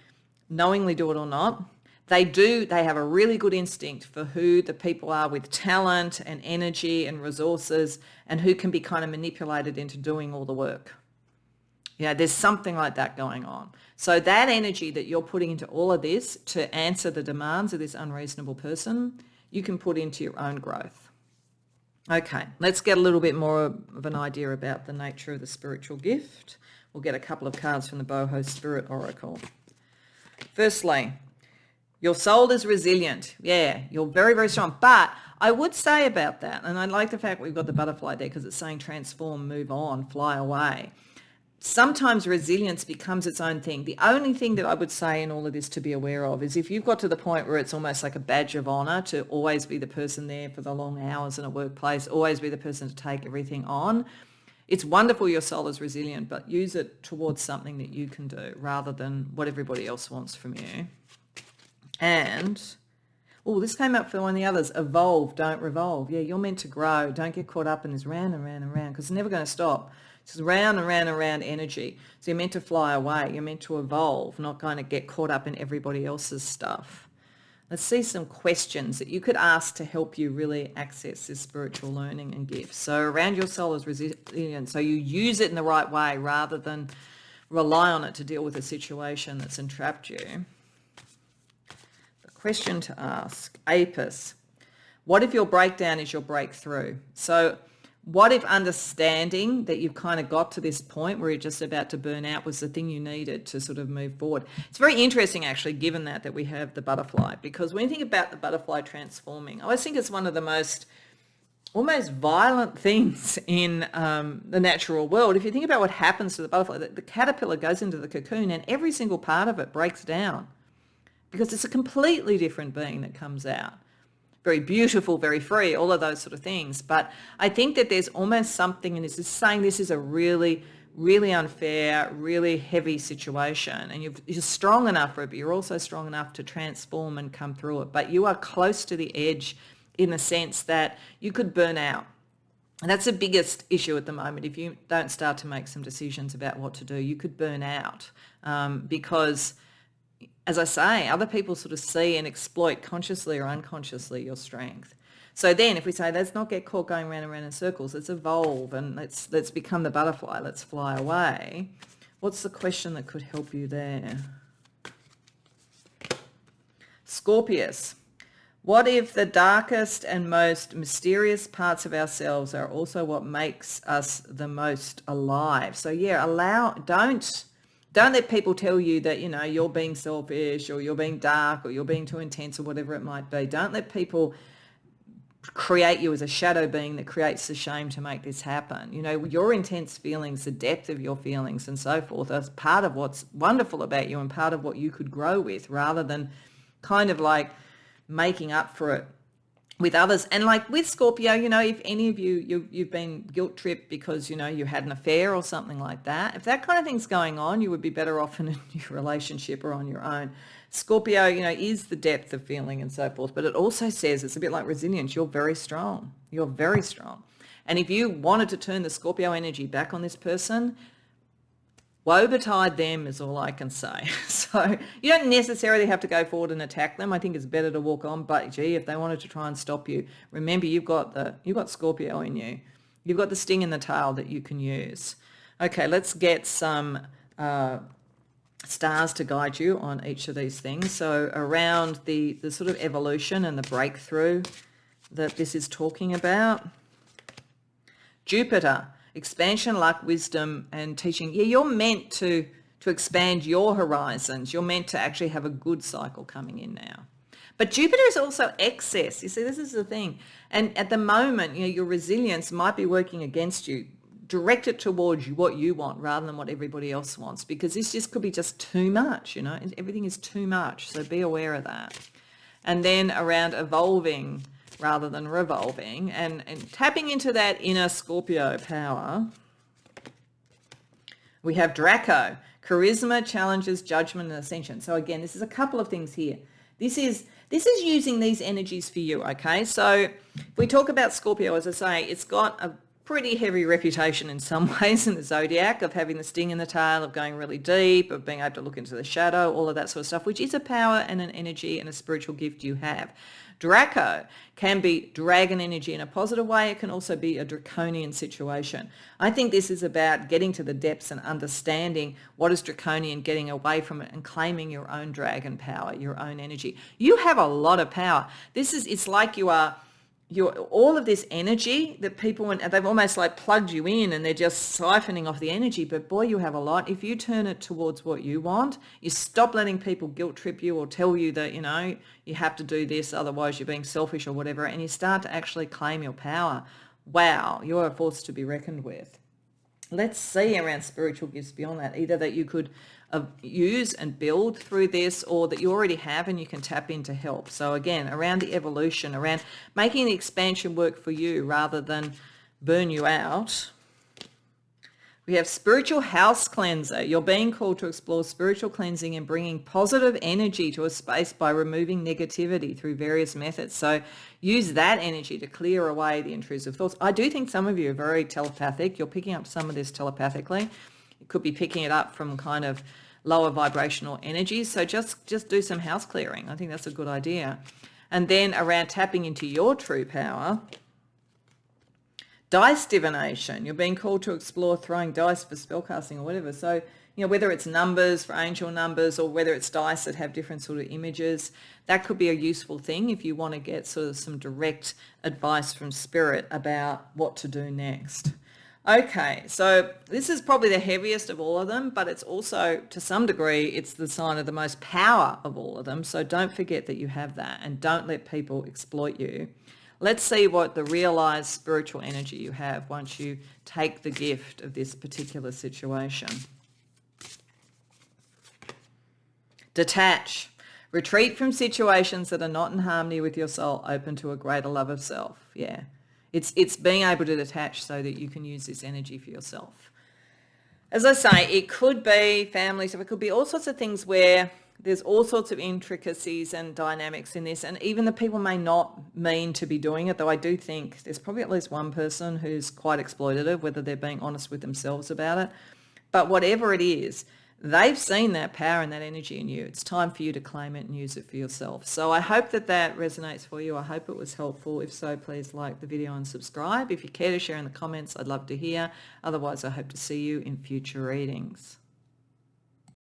knowingly do it or not, they have a really good instinct for who the people are with talent and energy and resources and who can be kind of manipulated into doing all the work. There's something like that going on. So that energy that you're putting into all of this to answer the demands of this unreasonable person, you can put into your own growth. Okay, let's get a little bit more of an idea about the nature of the spiritual gift. We'll get a couple of cards from the Boho Spirit Oracle. Firstly, your soul is resilient. Yeah, you're very, very strong. But I would say about that, and I like the fact we've got the butterfly there because it's saying transform, move on, fly away. Sometimes resilience becomes its own thing. The only thing that I would say in all of this to be aware of is if you've got to the point where it's almost like a badge of honor to always be the person there for the long hours in a workplace, always be the person to take everything on, it's wonderful your soul is resilient, but use it towards something that you can do rather than what everybody else wants from you. And, this came up for one of the others, evolve, don't revolve. Yeah, you're meant to grow. Don't get caught up in this round and round and round because it's never going to stop. It's round and round and round energy. So you're meant to fly away. You're meant to evolve, not going to get caught up in everybody else's stuff. Let's see some questions that you could ask to help you really access this spiritual learning and gifts. So around your soul is resilient. So you use it in the right way rather than rely on it to deal with a situation that's entrapped you. The question to ask, Apis, what if your breakdown is your breakthrough? So what if understanding that you've kind of got to this point where you're just about to burn out was the thing you needed to sort of move forward? It's very interesting, actually, given that we have the butterfly, because when you think about the butterfly transforming, I always think it's one of the most almost violent things in the natural world. If you think about what happens to the butterfly, the caterpillar goes into the cocoon and every single part of it breaks down because it's a completely different being that comes out. Very beautiful, very free, all of those sort of things. But I think that there's almost something in this. It's saying this is a really, really unfair, really heavy situation. And you're strong enough for it, but you're also strong enough to transform and come through it. But you are close to the edge in the sense that you could burn out. And that's the biggest issue at the moment. If you don't start to make some decisions about what to do, you could burn out because, as I say, other people sort of see and exploit consciously or unconsciously your strength. So then if we say, let's not get caught going round and round in circles, let's evolve and let's become the butterfly, let's fly away. What's the question that could help you there? Scorpius. What if the darkest and most mysterious parts of ourselves are also what makes us the most alive? So yeah, don't let people tell you that, you're being selfish or you're being dark or you're being too intense or whatever it might be. Don't let people create you as a shadow being that creates the shame to make this happen. Your intense feelings, the depth of your feelings and so forth are part of what's wonderful about you and part of what you could grow with, rather than kind of like making up for it with others. And like with Scorpio, if any of you've been guilt tripped because, you had an affair or something like that, if that kind of thing's going on, you would be better off in a new relationship or on your own. Scorpio, is the depth of feeling and so forth, but it also says, it's a bit like resilience, you're very strong. You're very strong. And if you wanted to turn the Scorpio energy back on this person, woe betide them is all I can say. So you don't necessarily have to go forward and attack them. I think it's better to walk on. But gee, if they wanted to try and stop you, remember you've got Scorpio in you. You've got the sting in the tail that you can use. Okay, let's get some stars to guide you on each of these things. So around the sort of evolution and the breakthrough that this is talking about. Jupiter. Expansion, luck, wisdom, and teaching. Yeah, you're meant to expand your horizons. You're meant to actually have a good cycle coming in now. But Jupiter is also excess. You see, this is the thing. And at the moment, your resilience might be working against you. Direct it towards what you want rather than what everybody else wants, because this just could be just too much, Everything is too much, so be aware of that. And then around evolving rather than revolving, and tapping into that inner Scorpio power, we have Draco, charisma, challenges, judgment, and ascension. So again, this is a couple of things here. This is using these energies for you, okay? So if we talk about Scorpio, as I say, it's got a pretty heavy reputation in some ways in the zodiac of having the sting in the tail, of going really deep, of being able to look into the shadow, all of that sort of stuff, which is a power and an energy and a spiritual gift you have. Draco can be dragon energy in a positive way. It can also be a draconian situation. I think this is about getting to the depths and understanding what is draconian, getting away from it and claiming your own dragon power, your own energy. You have a lot of power. It's like you're all of this energy that people, they've almost like plugged you in and they're just siphoning off the energy. But boy, you have a lot. If you turn it towards what you want, you stop letting people guilt trip you or tell you that, you have to do this, otherwise you're being selfish or whatever, and you start to actually claim your power. Wow, you're a force to be reckoned with. Let's see around spiritual gifts beyond that, either that you could use and build through this, or that you already have and you can tap in to help. So again, around the evolution, around making the expansion work for you rather than burn you out. We have spiritual house cleanser. You're being called to explore spiritual cleansing and bringing positive energy to a space by removing negativity through various methods. So use that energy to clear away the intrusive thoughts. I do think some of you are very telepathic. You're picking up some of this telepathically. You could be picking it up from kind of lower vibrational energies. So just do some house clearing. I think that's a good idea. And then around tapping into your true power, dice divination. You're being called to explore throwing dice for spellcasting or whatever. So, whether it's numbers for angel numbers or whether it's dice that have different sort of images, that could be a useful thing if you want to get sort of some direct advice from spirit about what to do next. Okay, so this is probably the heaviest of all of them, but it's also, to some degree, it's the sign of the most power of all of them. So don't forget that you have that, and don't let people exploit you. Let's see what the realized spiritual energy you have once you take the gift of this particular situation. Detach. Retreat from situations that are not in harmony with your soul, open to a greater love of self. Yeah. It's being able to detach so that you can use this energy for yourself. As I say, it could be family stuff. It could be all sorts of things where there's all sorts of intricacies and dynamics in this, and even the people may not mean to be doing it, though I do think there's probably at least one person who's quite exploitative, whether they're being honest with themselves about it. But whatever it is, they've seen that power and that energy in you. It's time for you to claim it and use it for yourself. So I hope that resonates for you. I hope it was helpful. If so, please like the video and subscribe. If you care to share in the comments, I'd love to hear. Otherwise, I hope to see you in future readings.